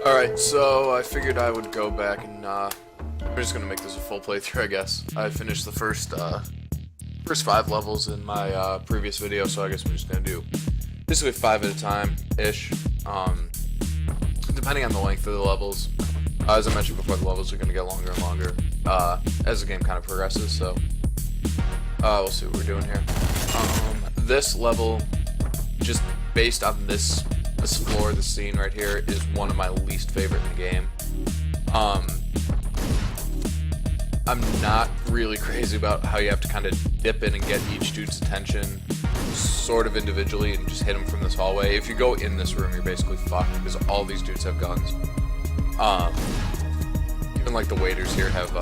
Alright, so I figured I would go back and, we're just gonna make this a full playthrough, I guess. I finished the first 5 levels in my, previous video, so I guess we're just gonna do basically 5 at a time-ish, depending on the length of the levels. As I mentioned before, the levels are gonna get longer and longer, as the game kind of progresses, so, we'll see what we're doing here. This level, just based on this floor, the scene right here, is one of my least favorite in the game. I'm not really crazy about how you have to kind of dip in and get each dude's attention sort of individually and just hit him from this hallway. If you go in this room, you're basically fucked because all these dudes have guns. Even like the waiters here have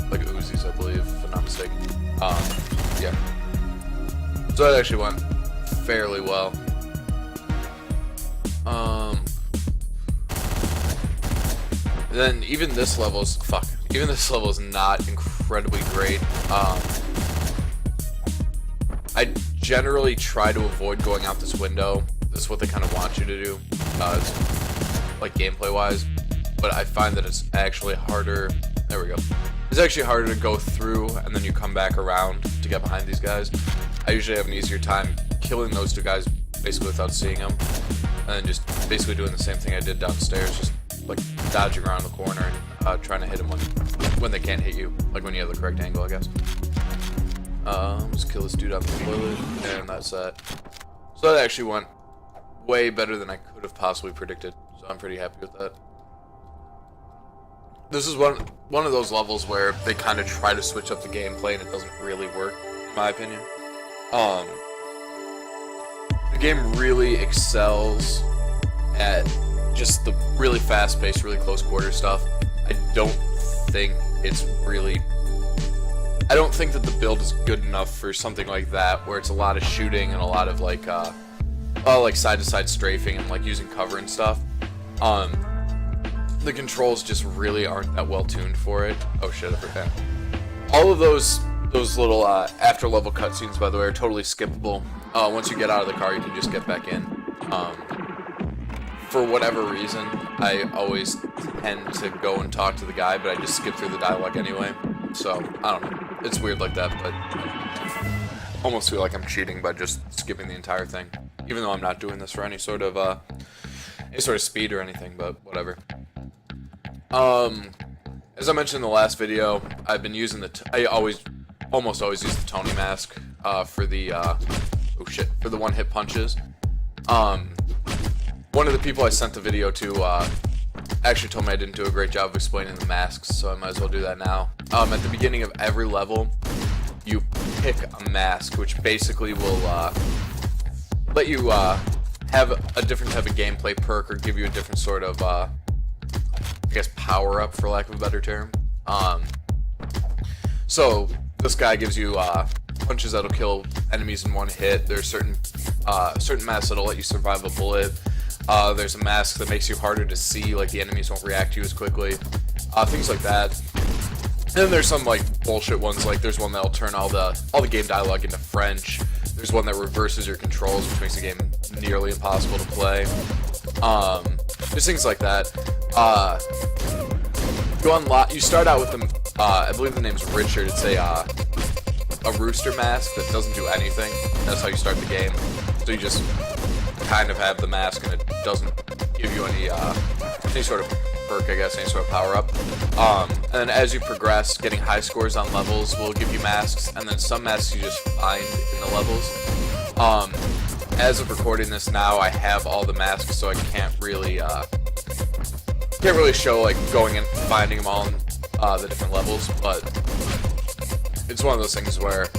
like Uzis, I believe, if I'm not mistaken. Yeah. So that actually went fairly well. Then even this level is not incredibly great. I generally try to avoid going out this window. This is what they kind of want you to do, like gameplay wise. But I find that it's actually harder. There we go. It's actually harder to go through and then you come back around to get behind these guys. I usually have an easier time killing those two guys basically without seeing them, and then just basically doing the same thing I did downstairs, just like dodging around the corner and trying to hit them when they can't hit you, like when you have the correct angle, I guess. Let's kill this dude on the toilet, and that's that. So that actually went way better than I could have possibly predicted, so I'm pretty happy with that. This is one of those levels where they kind of try to switch up the gameplay and it doesn't really work, in my opinion. The game really excels at just the really fast-paced, really close-quarter stuff. I don't think that the build is good enough for something like that, where it's a lot of shooting and a lot of like side-to-side strafing and like using cover and stuff. The controls just really aren't that well tuned for it. Oh shit, I forgot. All of those little after-level cutscenes, by the way, are totally skippable. Once you get out of the car, you can just get back in. For whatever reason, I always tend to go and talk to the guy, but I just skip through the dialogue anyway. So, I don't know. It's weird like that, but I almost feel like I'm cheating by just skipping the entire thing. Even though I'm not doing this for any sort of speed or anything, but whatever. As I mentioned in the last video, I've been using I almost always use the Tony mask, for the, for the one-hit punches. One of the people I sent the video to, actually told me I didn't do a great job of explaining the masks, so I might as well do that now. At the beginning of every level, you pick a mask, which basically will, let you, have a different type of gameplay perk, or give you a different sort of, I guess, power-up, for lack of a better term. So, this guy gives you, punches that'll kill enemies in one hit. There's certain masks that'll let you survive a bullet. There's a mask that makes you harder to see, like the enemies won't react to you as quickly. Things like that. And then there's some like bullshit ones, like there's one that'll turn all the game dialogue into French. There's one that reverses your controls, which makes the game nearly impossible to play. There's things like that. You start out with them. I believe the name's Richard. It's a rooster mask that doesn't do anything. That's how you start the game. So you just kind of have the mask, and it doesn't give you any sort of perk, I guess, any sort of power up. And then as you progress, getting high scores on levels will give you masks, and then some masks you just find in the levels. As of recording this now, I have all the masks, so I can't really show like going and finding them all in the different levels, but it's one of those things where,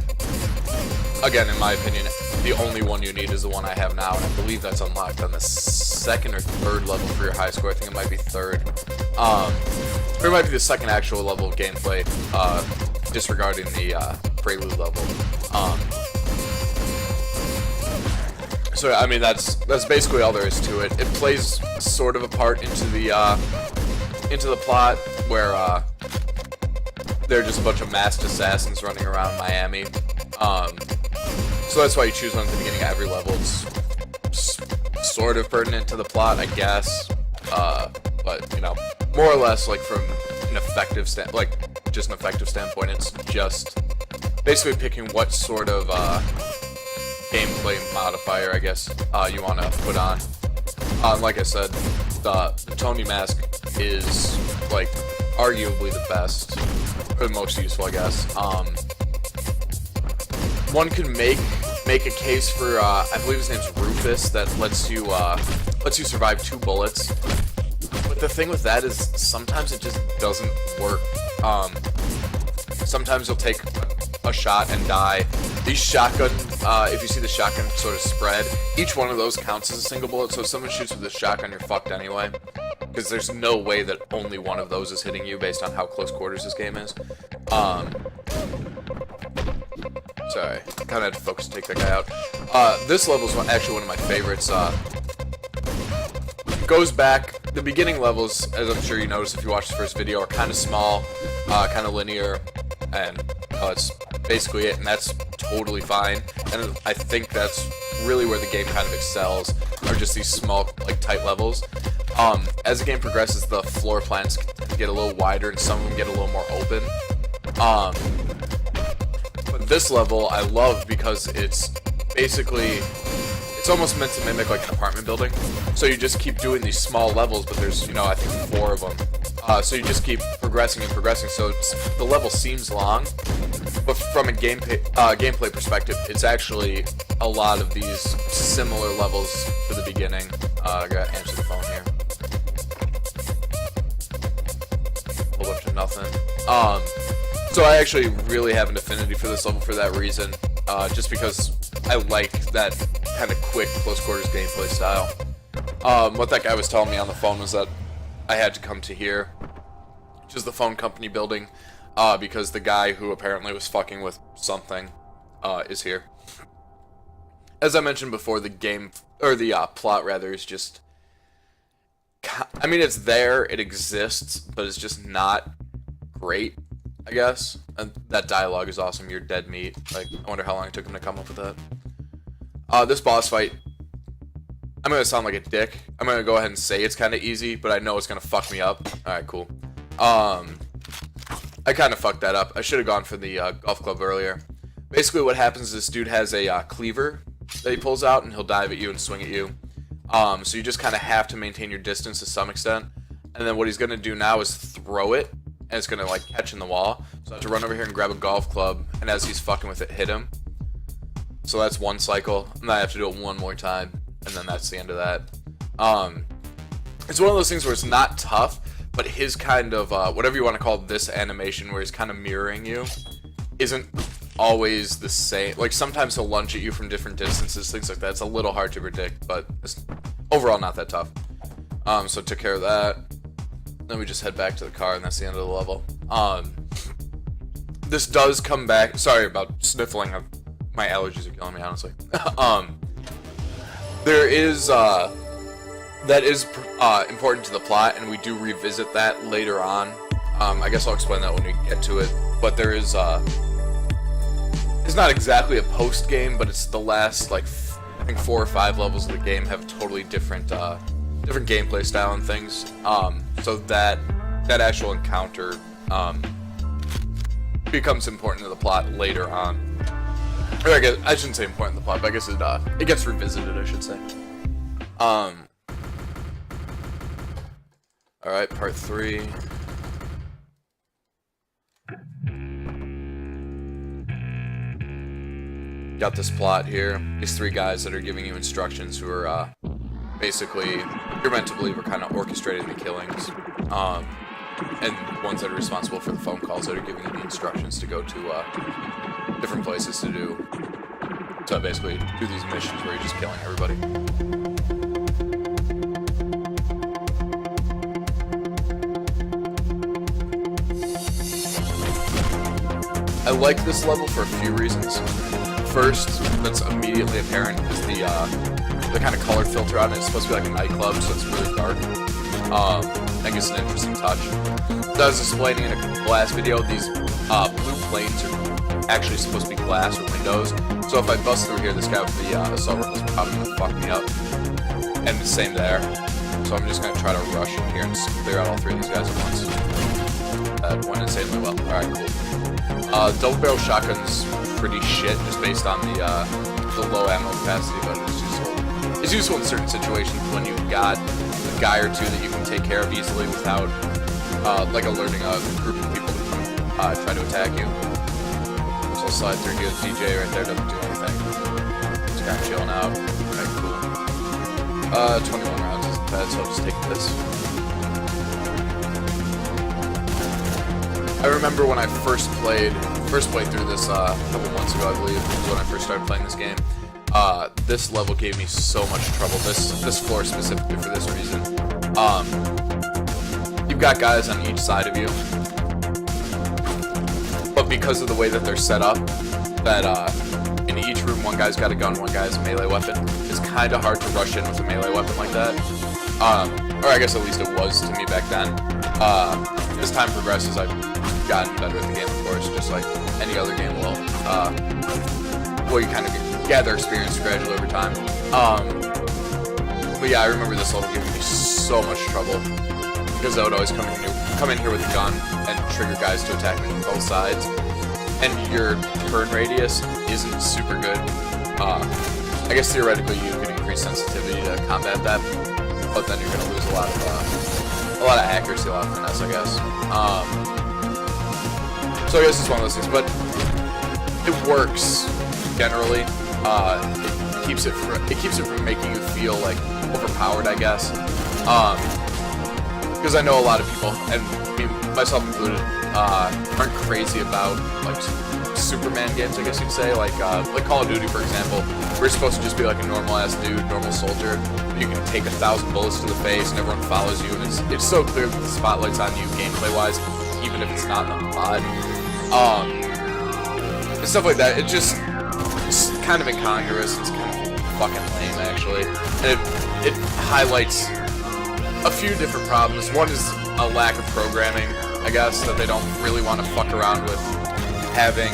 again, in my opinion, the only one you need is the one I have now, and I believe that's unlocked on the second or third level for your high score. I think it might be third. Or it might be the second actual level of gameplay, disregarding the prelude level. So I mean, that's basically all there is to it. It plays sort of a part into the plot where they're just a bunch of masked assassins running around Miami. So that's why you choose one at the beginning of every level. It's sort of pertinent to the plot, I guess. But but you know, more or less like from an effective just an effective standpoint, it's just basically picking what sort of gameplay modifier, I guess, you want to put on. Like I said, the Tony mask is like arguably the best, or the most useful, I guess. One can make a case for I believe his name's Rufus, that lets you survive 2 bullets. But the thing with that is sometimes it just doesn't work. Sometimes you'll take a shot and die. These shotgun, if you see the shotgun sort of spread, each one of those counts as a single bullet, so if someone shoots with a shotgun, you're fucked anyway. Because there's no way that only one of those is hitting you based on how close quarters this game is. Sorry, kind of had to focus to take that guy out. This level is actually one of my favorites. Goes back, the beginning levels, as I'm sure you noticed if you watched the first video, are kind of small, kind of linear, and that's basically it, and that's totally fine. And I think that's really where the game kind of excels, are just these small, like, tight levels. As the game progresses, the floor plans get a little wider, and some of them get a little more open. But this level I love because it's basically, it's almost meant to mimic like an apartment building. So you just keep doing these small levels, but there's, you know, I think 4 of them. So you just keep progressing and progressing, so the level seems long, but from a gameplay perspective, it's actually a lot of these similar levels to the beginning. I gotta answer the phone here. A whole bunch of nothing. So I actually really have an affinity for this level for that reason, just because I like that kind of quick, close quarters gameplay style. What that guy was telling me on the phone was that I had to come to here, which is the phone company building, because the guy who apparently was fucking with something is here. As I mentioned before, the game, or the plot rather, is just, I mean, it's there, it exists, but it's just not great, I guess. And that dialogue is awesome. You're dead meat. Like, I wonder how long it took him to come up with that. This boss fight, I'm gonna sound like a dick. I'm gonna go ahead and say it's kind of easy, but I know it's gonna fuck me up. Alright, cool. I kind of fucked that up. I should have gone for the golf club earlier. Basically what happens is this dude has a cleaver that he pulls out, and he'll dive at you and swing at you. So you just kind of have to maintain your distance to some extent. And then what he's gonna do now is throw it, and it's gonna like catch in the wall. So I have to run over here and grab a golf club, and as he's fucking with it, hit him. So that's one cycle, and then I have to do it one more time, and then that's the end of that. It's one of those things where it's not tough, but his kind of, whatever you want to call this animation, where he's kind of mirroring you, isn't always the same. Like, sometimes he'll lunge at you from different distances, things like that. It's a little hard to predict, but it's overall not that tough. So took care of that. Then we just head back to the car, and that's the end of the level. This does come back. Sorry about sniffling. My allergies are killing me, honestly. There is, that is important to the plot, and we do revisit that later on. I guess I'll explain that when we get to it. But there is, it's not exactly a post-game, but it's the last, like, I think 4 or 5 levels of the game have totally different, different gameplay style and things. So that actual encounter, becomes important to the plot later on. Or I guess, I shouldn't say important to the plot, but I guess it gets revisited, I should say. Alright, part 3. Got this plot here. These 3 guys that are giving you instructions who are, basically, you're meant to believe are kind of orchestrating the killings. And ones that are responsible for the phone calls that are giving you the instructions to go to, different places to do. So basically, do these missions where you're just killing everybody. I like this level for a few reasons. First, that's immediately apparent is the kind of color filter on it. It's supposed to be like a nightclub, so it's really dark. I think it's an interesting touch. As I was explaining in a last video, these blue planes are actually supposed to be glass or windows. So if I bust through here, this guy with the assault rifle is probably gonna fuck me up. And the same there. So I'm just gonna try to rush in here and clear out all 3 of these guys at once. That went insanely well. Alright, cool. Double barrel shotgun's pretty shit just based on the low ammo capacity, but it's useful. It's useful in certain situations when you've got a guy or 2 that you can take care of easily without like alerting a group of people to come try to attack you. So I'll slide through here. DJ right there doesn't do anything. Just kind of chilling out. Alright, cool. 21 rounds isn't bad, so I'll just take this. I remember when I first played through this a couple months ago, I believe, was when I first started playing this game. This level gave me so much trouble. This floor specifically for this reason. You've got guys on each side of you, but because of the way that they're set up, that in each room one guy's got a gun, one guy has a melee weapon. It's kind of hard to rush in with a melee weapon like that. Or I guess at least it was to me back then. As time progresses, I've gotten better at the game, of course, just like any other game will. Well, you kind of gather experience gradually over time. But yeah, I remember this level giving me so much trouble because I would always come in here with a gun and trigger guys to attack me from both sides, and your turn radius isn't super good. I guess theoretically you could increase sensitivity to combat that, but then you're going to lose a lot of accuracy, a lot of finesse, I guess. So I guess it's one of those things, but it works generally. It keeps it from making you feel like overpowered, I guess. Because I know a lot of people, and me, myself included, aren't crazy about like Superman games, I guess you'd say, like Call of Duty, for example. We're supposed to just be like a normal-ass dude, normal soldier. You can take 1,000 bullets to the face, and everyone follows you, and it's so clear that the spotlight's on you, gameplay-wise, even if it's not in the mod. And stuff like that. It's kind of incongruous. It's kind of fucking lame, actually. And it highlights a few different problems. One is a lack of programming, I guess, that they don't really want to fuck around with having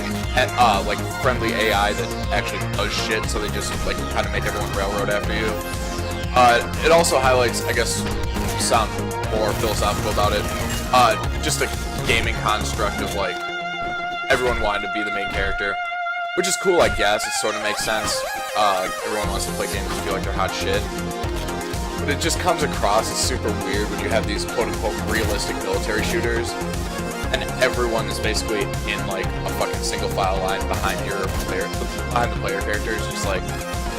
like friendly AI that actually does shit, so they just like kind of make everyone railroad after you. It also highlights, I guess, sound more philosophical about it, just a gaming construct of like everyone wanting to be the main character, which is cool, I guess. It sort of makes sense. Everyone wants to play games and feel like they're hot shit. But it just comes across as super weird when you have these quote-unquote realistic military shooters, and everyone is basically in like a fucking single file line behind the player characters. Just like,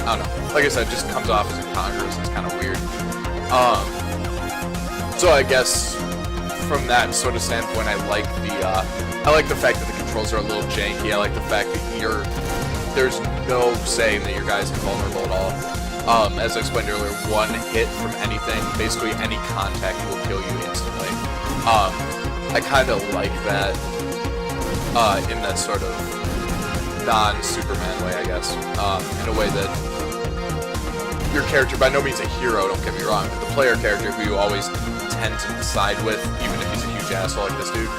I don't know. Like I said, it just comes off as incongruous. It's kind of weird. So I guess from that sort of standpoint, I like the fact that the controls are a little janky. I like the fact that there's no saying that your guy's invulnerable at all. As I explained earlier, one hit from anything, basically any contact, will kill you instantly. I kind of like that in that sort of non-Superman way, I guess. In a way that your character, by no means a hero, don't get me wrong, but the player character who you always tend to side with, even if he's a huge asshole like this dude,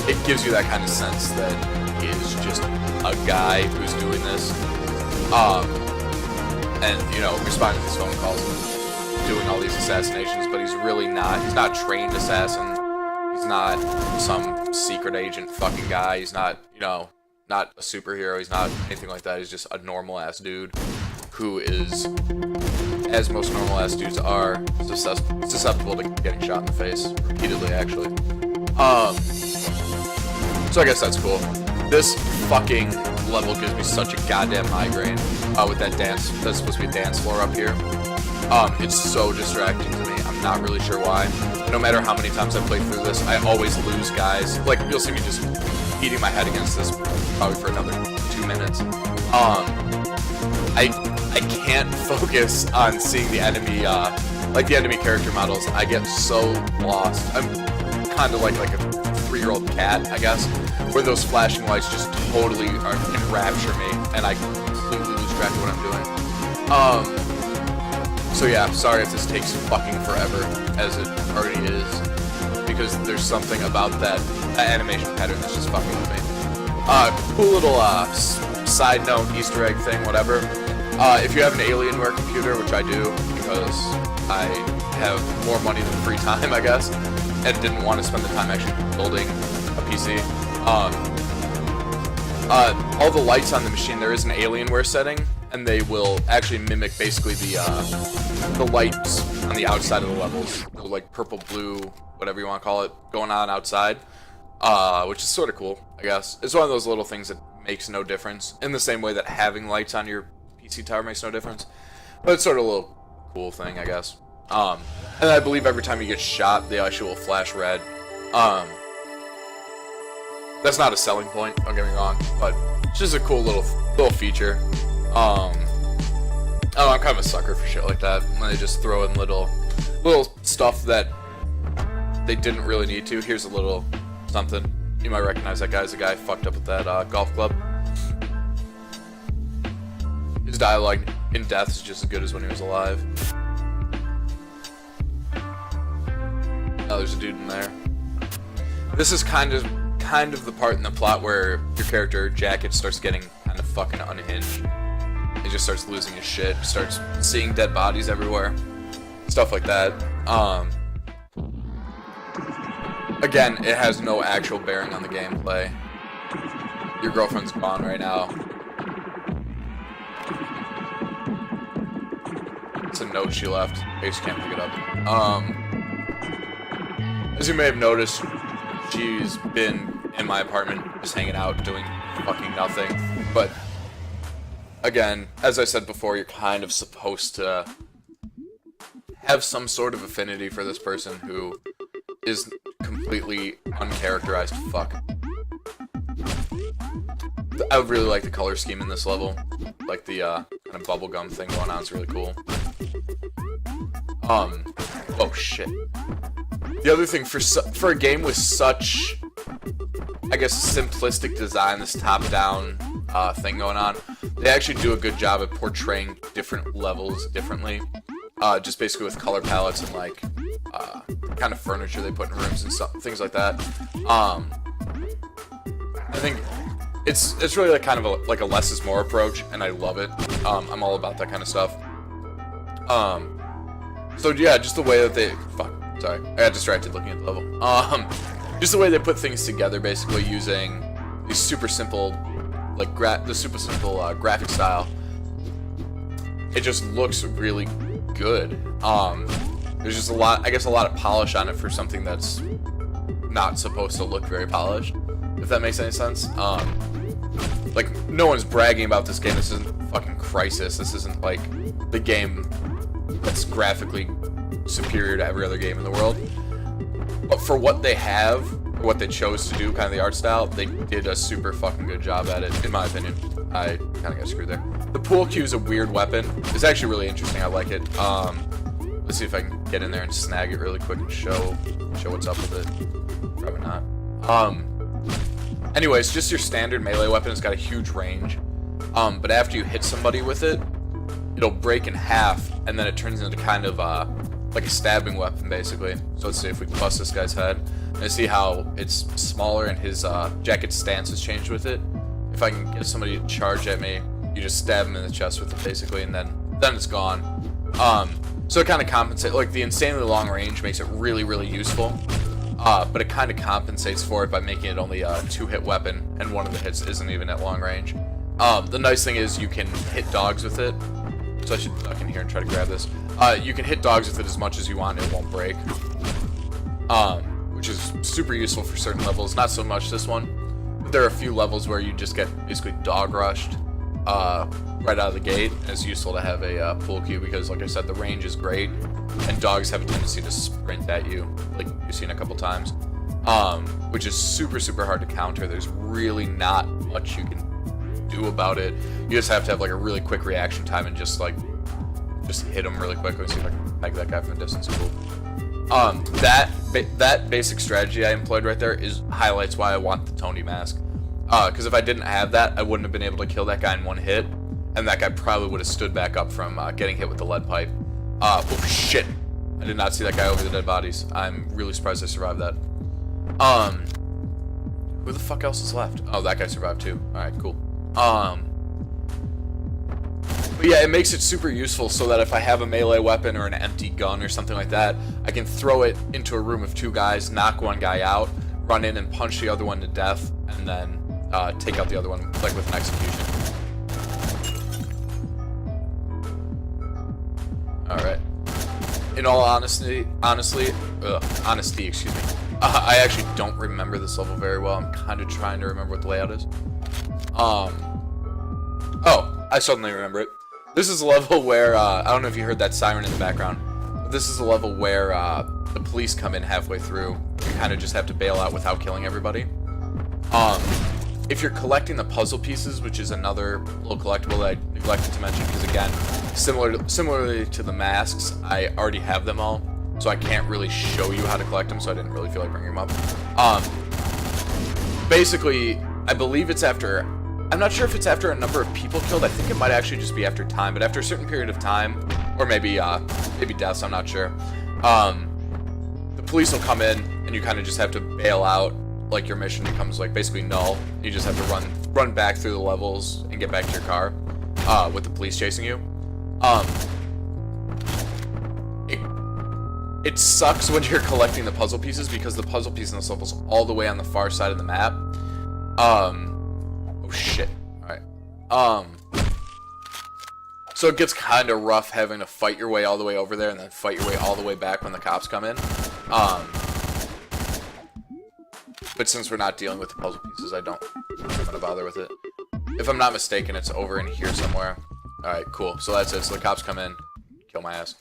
it gives you that kind of sense that he is just a guy who's doing this. And, you know, responding to these phone calls and doing all these assassinations, but he's really not. He's not a trained assassin. He's not some secret agent fucking guy. He's not, you know, not a superhero. He's not anything like that. He's just a normal-ass dude who is, as most normal-ass dudes are, susceptible to getting shot in the face repeatedly, actually. So I guess that's cool. This fucking level gives me such a goddamn migraine with that dance. That's supposed to be a dance floor up here. It's so distracting to me. I'm not really sure why. No matter how many times I play through this, I always lose guys. Like, you'll see me just beating my head against this probably for another 2 minutes. I can't focus on seeing the enemy, like the enemy character models. I get so lost. I'm kind of like a 3-year-old cat, I guess, where those flashing lights just totally enrapture me, and I completely lose track of what I'm doing. So yeah, sorry if this takes fucking forever, as it already is, because there's something about that animation pattern that's just fucking with me. Cool little side note, Easter egg thing, whatever. If you have an Alienware computer, which I do, you can go because I have more money than free time, I guess, and didn't want to spend the time actually building a PC. All the lights on the machine, there is an Alienware setting, and they will actually mimic basically the lights on the outside of the levels, like purple, blue, whatever you want to call it, going on outside, which is sort of cool, I guess. It's one of those little things that makes no difference, in the same way that having lights on your PC tower makes no difference, but it's sort of a little cool thing, I guess. And I believe every time you get shot, they actually will flash red. That's not a selling point, don't get me wrong, but it's just a cool little feature. Oh, I'm kind of a sucker for shit like that, when they just throw in little stuff that they didn't really need to. Here's a little something. You might recognize that guy as the guy fucked up with that golf club. His dialogue in death is just as good as when he was alive. Oh, there's a dude in there. This is kind of the part in the plot where your character, Jacket, starts getting kind of fucking unhinged. He just starts losing his shit, starts seeing dead bodies everywhere. Stuff like that. Again, it has no actual bearing on the gameplay. Your girlfriend's gone right now. It's a note she left. I just can't pick it up. As you may have noticed, she's been in my apartment just hanging out, doing fucking nothing. But again, as I said before, you're kind of supposed to have some sort of affinity for this person who is completely uncharacterized fuck. I would really like the color scheme in this level. Like the kind of bubblegum thing going on is really cool. Oh shit. The other thing, for a game with such, I guess, simplistic design, this top-down thing going on, they actually do a good job at portraying different levels differently. Just basically with color palettes and like kind of furniture they put in rooms and things like that. I think it's really like kind of a less is more approach, and I love it. I'm all about that kind of stuff. So yeah, just the way that they sorry, I got distracted looking at the level. Just the way they put things together, basically using these super simple, like graphic style. It just looks really good. There's just a lot of polish on it for something that's not supposed to look very polished, if that makes any sense. Like, no one's bragging about this game. This isn't fucking Crysis. This isn't like the game that's graphically superior to every other game in the world. But for what they have, or what they chose to do, kind of the art style, they did a super fucking good job at it, in my opinion. I kind of got screwed there. The pool cue is a weird weapon. It's actually really interesting. I like it. Let's see if I can get in there and snag it really quick and show what's up with it. Probably not. Anyways, just your standard melee weapon. It's got a huge range. But after you hit somebody with it, it'll break in half, and then it turns into kind of like a stabbing weapon, basically. So let's see if we can bust this guy's head. And see how it's smaller and his Jacket's stance has changed with it. If I can get somebody to charge at me, you just stab him in the chest with it, basically, and then it's gone. So it kind of compensates. Like, the insanely long range makes it really, really useful. But it kind of compensates for it by making it only a 2-hit weapon, and one of the hits isn't even at long range. The nice thing is you can hit dogs with it. So I should duck in here and try to grab this. You can hit dogs with it as much as you want, it won't break. Which is super useful for certain levels. Not so much this one. But there are a few levels where you just get basically dog rushed right out of the gate. And it's useful to have a pool cue because, like I said, the range is great. And dogs have a tendency to sprint at you, like you've seen a couple times. Which is super, super hard to counter. There's really not much you can do about it. You just have to have like a really quick reaction time and just hit them really quick. Let's see if I can peg that guy from a distance. Cool. That basic strategy I employed right there highlights why I want the Tony mask. Because if I didn't have that, I wouldn't have been able to kill that guy in one hit, and that guy probably would have stood back up from getting hit with the lead pipe. Oh shit! I did not see that guy over the dead bodies. I'm really surprised I survived that. Who the fuck else is left? Oh, that guy survived too. All right, cool. But yeah, it makes it super useful so that if I have a melee weapon or an empty gun or something like that, I can throw it into a room of 2 guys, knock one guy out, run in and punch the other one to death, and then take out the other one like with an execution. Alright. In all honesty, excuse me. I actually don't remember this level very well. I'm kind of trying to remember what the layout is. Oh, I suddenly remember it. This is a level where, I don't know if you heard that siren in the background, but this is a level where the police come in halfway through. You kind of just have to bail out without killing everybody. If you're collecting the puzzle pieces, which is another little collectible that I neglected to mention, because again, similarly to the masks, I already have them all, so I can't really show you how to collect them, so I didn't really feel like bringing them up. Basically, I believe it's after... I'm not sure if it's after a number of people killed. I think it might actually just be after time, but after a certain period of time, or maybe deaths, I'm not sure. The police will come in, and you kind of just have to bail out. Like your mission becomes like basically null. You just have to run back through the levels and get back to your car, with the police chasing you. It sucks when you're collecting the puzzle pieces because the puzzle piece in this level is all the way on the far side of the map. Oh shit. Alright. So it gets kind of rough having to fight your way all the way over there and then fight your way all the way back when the cops come in. But since we're not dealing with the puzzle pieces, I'm not gonna bother with it. If I'm not mistaken, it's over in here somewhere. Alright, cool. So that's it. So the cops come in, kill my ass.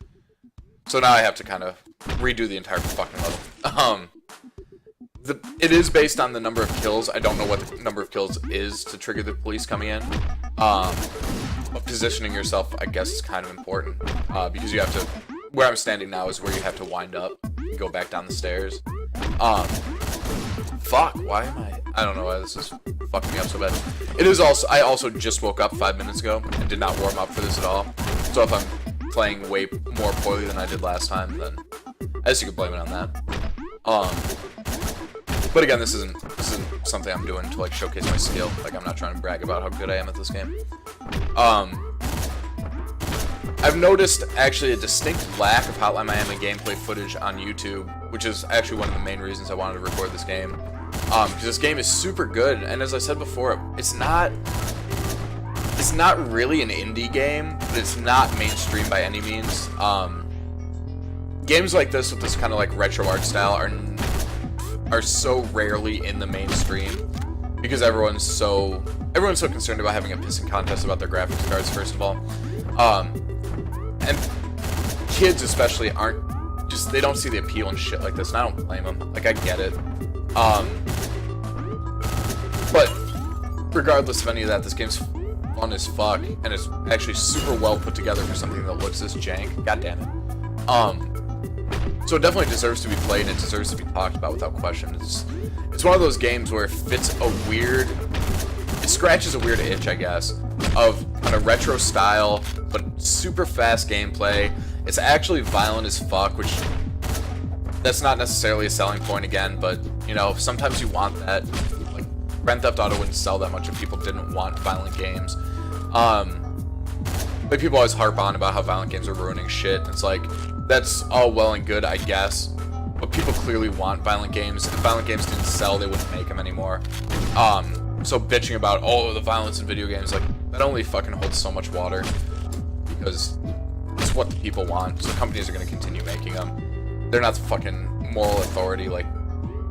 So now I have to kind of redo the entire fucking level. It is based on the number of kills. I don't know what the number of kills is to trigger the police coming in. But positioning yourself, I guess, is kind of important. Because you have to... Where I'm standing now is where you have to wind up and go back down the stairs. Fuck, why am I don't know why this is fucking me up so bad. It is also... I also just woke up 5 minutes ago and did not warm up for this at all. So if I'm playing way more poorly than I did last time, then I guess you could blame it on that. But again, this isn't something I'm doing to like showcase my skill. Like, I'm not trying to brag about how good I am at this game. I've noticed actually a distinct lack of Hotline Miami gameplay footage on YouTube, which is actually one of the main reasons I wanted to record this game. Because this game is super good, and as I said before, it's not really an indie game, but it's not mainstream by any means. Games like this with this kind of like retro art style are so rarely in the mainstream because everyone's so concerned about having a pissing contest about their graphics cards, first of all. And kids especially they don't see the appeal in shit like this, and I don't blame them. Like, I get it. But regardless of any of that, this game's fun as fuck, and it's actually super well put together for something that looks this jank. God damn it. So it definitely deserves to be played, and it deserves to be talked about without question. It's one of those games where it scratches a weird itch, I guess, of kind of retro style, but super fast gameplay. It's actually violent as fuck, which that's not necessarily a selling point again, but, you know, sometimes you want that. Like, Grand Theft Auto wouldn't sell that much if people didn't want violent games. Like, people always harp on about how violent games are ruining shit. It's like, that's all well and good, I guess, but people clearly want violent games. If violent games didn't sell, they wouldn't make them anymore. So bitching about, oh, the violence in video games, like, that only fucking holds so much water, because it's what the people want, so companies are going to continue making them. They're not the fucking moral authority, like,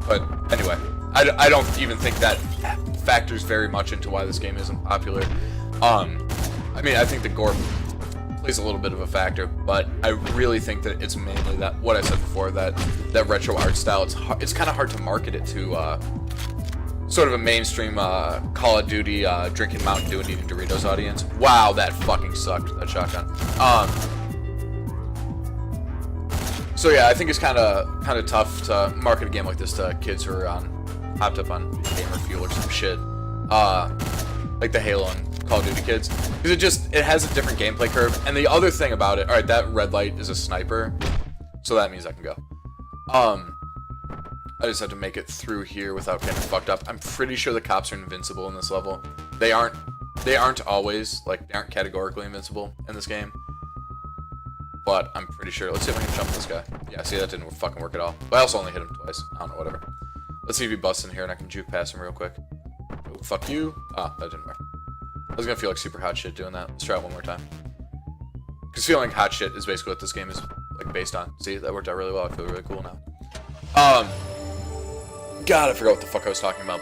but anyway, I don't even think that factors very much into why this game isn't popular. I mean, I think the gore plays a little bit of a factor, but I really think that it's mainly that, what I said before, that retro art style. It's kind of hard to market it to sort of a mainstream Call of Duty drinking Mountain Dew and eating Doritos audience. Wow, that fucking sucked, that shotgun. So yeah, I think it's kind of tough to market a game like this to kids who are hopped up on Gamer Fuel or some shit, like the Halo and Call of Duty kids, because it has a different gameplay curve. And the other thing about it, all right, that red light is a sniper, so that means I can go. I just have to make it through here without getting fucked up. I'm pretty sure the cops are invincible in this level. They aren't They aren't always, like, they aren't categorically invincible in this game. But I'm pretty sure. Let's see if I can jump this guy. Yeah, see, that didn't fucking work at all. But I also only hit him twice. I don't know, whatever. Let's see if he busts in here and I can juke past him real quick. Oh, fuck you. Ah, that didn't work. I was gonna feel like super hot shit doing that. Let's try it one more time. Because feeling hot shit is basically what this game is, like, based on. See, that worked out really well. I feel really cool now. God, I forgot what the fuck I was talking about.